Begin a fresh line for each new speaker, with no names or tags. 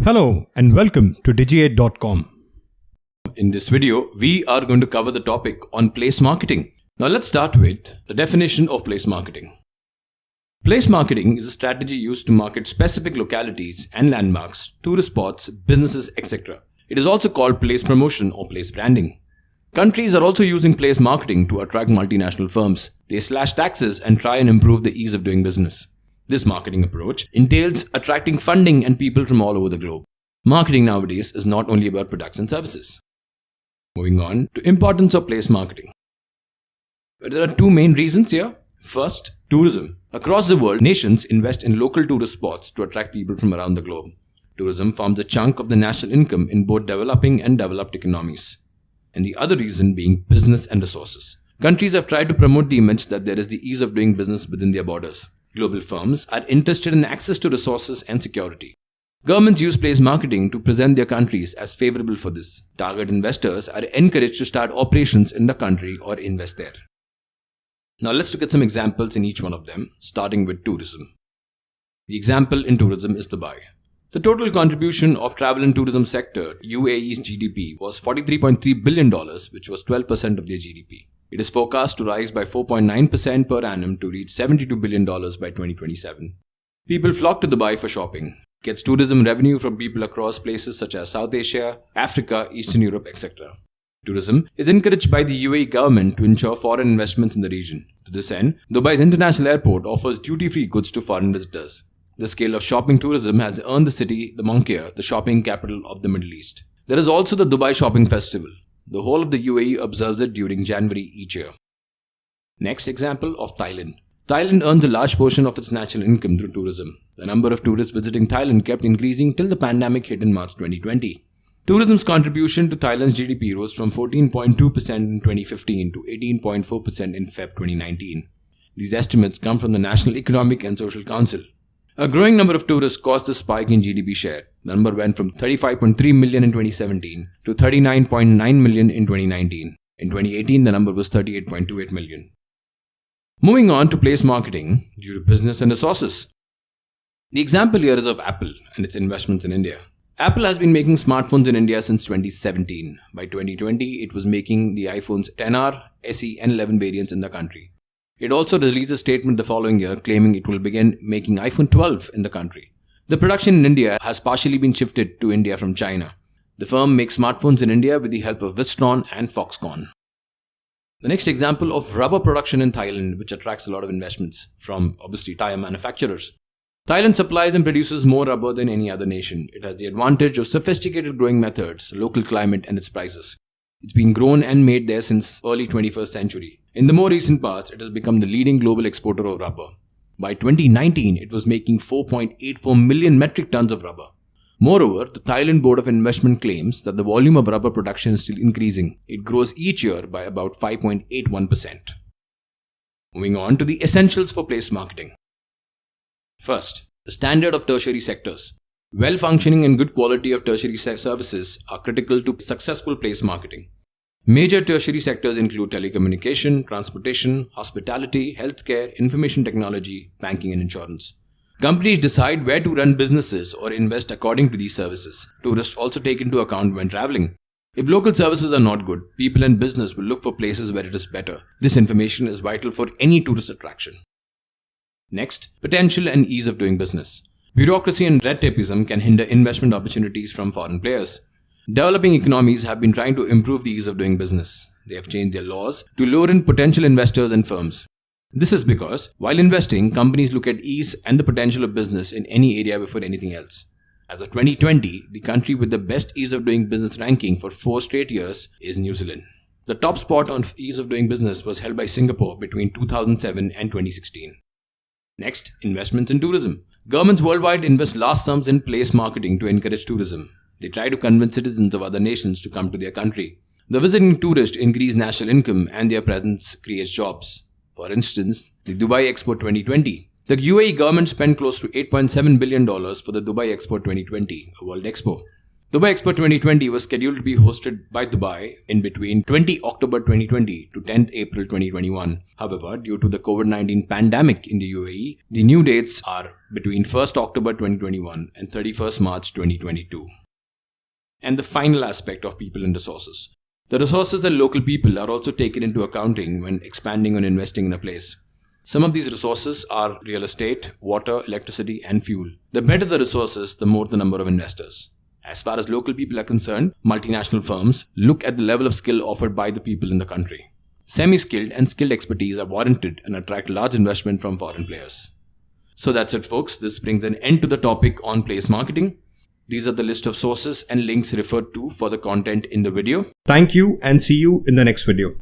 Hello and welcome to Digi8.com.
In this video, we are going to cover the topic on place marketing. Now let's start with the definition of place marketing. Place marketing is a strategy used to market specific localities and landmarks, tourist spots, businesses, etc. It is also called place promotion or place branding. Countries are also using place marketing to attract multinational firms. They slash taxes and try and improve the ease of doing business. This marketing approach entails attracting funding and people from all over the globe. Marketing nowadays is not only about products and services. Moving on to importance of place marketing. There are two main reasons here. First, tourism. Across the world, nations invest in local tourist spots to attract people from around the globe. Tourism forms a chunk of the national income in both developing and developed economies. And the other reason being business and resources. Countries have tried to promote the image that there is the ease of doing business within their borders. Global firms are interested in access to resources and security. Governments use place marketing to present their countries as favorable for this. Target investors are encouraged to start operations in the country or invest there. Now let's look at some examples in each one of them, starting with tourism. The example in tourism is Dubai. The total contribution of travel and tourism sector, UAE's GDP, was $43.3 billion, which was 12% of their GDP. It is forecast to rise by 4.9% per annum to reach $72 billion by 2027. People flock to Dubai for shopping. It gets tourism revenue from people across places such as South Asia, Africa, Eastern Europe, etc. Tourism is encouraged by the UAE government to ensure foreign investments in the region. To this end, Dubai's international airport offers duty-free goods to foreign visitors. The scale of shopping tourism has earned the city the moniker, the shopping capital of the Middle East. There is also the Dubai Shopping Festival. The whole of the UAE observes it during January each year. Next example of Thailand. Thailand earns a large portion of its national income through tourism. The number of tourists visiting Thailand kept increasing till the pandemic hit in March 2020. Tourism's contribution to Thailand's GDP rose from 14.2% in 2015 to 18.4% in Feb 2019. These estimates come from the National Economic and Social Council. A growing number of tourists caused a spike in GDP share. The number went from 35.3 million in 2017 to 39.9 million in 2019. In 2018, the number was 38.28 million. Moving on to place marketing due to business and resources. The example here is of Apple and its investments in India. Apple has been making smartphones in India since 2017. By 2020, it was making the iPhones XR, SE and 11 variants in the country. It also released a statement the following year claiming it will begin making iPhone 12 in the country. The production in India has partially been shifted to India from China. The firm makes smartphones in India with the help of Wistron and Foxconn. The next example of rubber production in Thailand, which attracts a lot of investments from obviously tire manufacturers. Thailand supplies and produces more rubber than any other nation. It has the advantage of sophisticated growing methods, local climate and its prices. It's been grown and made there since early 21st century. In the more recent past, it has become the leading global exporter of rubber. By 2019, it was making 4.84 million metric tons of rubber. Moreover, the Thailand Board of Investment claims that the volume of rubber production is still increasing. It grows each year by about 5.81%. Moving on to the essentials for place marketing. First, the standard of tertiary sectors. Well-functioning and good quality of tertiary services are critical to successful place marketing. Major tertiary sectors include telecommunication, transportation, hospitality, healthcare, information technology, banking and insurance. Companies decide where to run businesses or invest according to these services. Tourists also take into account when traveling. If local services are not good, people and business will look for places where it is better. This information is vital for any tourist attraction. Next, potential and ease of doing business. Bureaucracy and red tapeism can hinder investment opportunities from foreign players. Developing economies have been trying to improve the ease of doing business. They have changed their laws to lure in potential investors and firms. This is because, while investing, companies look at ease and the potential of business in any area before anything else. As of 2020, the country with the best ease of doing business ranking for 4 straight years is New Zealand. The top spot on ease of doing business was held by Singapore between 2007 and 2016. Next, investments in tourism. Governments worldwide invest large sums in place marketing to encourage tourism. They try to convince citizens of other nations to come to their country. The visiting tourist increase national income and their presence creates jobs. For instance, the Dubai Expo 2020. The UAE government spent close to $8.7 billion for the Dubai Expo 2020, a world expo. Dubai Expo 2020 was scheduled to be hosted by Dubai in between 20 October 2020 to 10 April 2021. However, due to the COVID-19 pandemic in the UAE, the new dates are between 1st October 2021 and 31st March 2022. And the final aspect of people and resources. The resources and local people are also taken into accounting when expanding or investing in a place. Some of these resources are real estate, water, electricity, and fuel. The better the resources, the more the number of investors. As far as local people are concerned, multinational firms look at the level of skill offered by the people in the country. Semi-skilled and skilled expertise are warranted and attract large investment from foreign players. So that's it, folks. This brings an end to the topic on place marketing. These are the list of sources and links referred to for the content in the video.
Thank you and see you in the next video.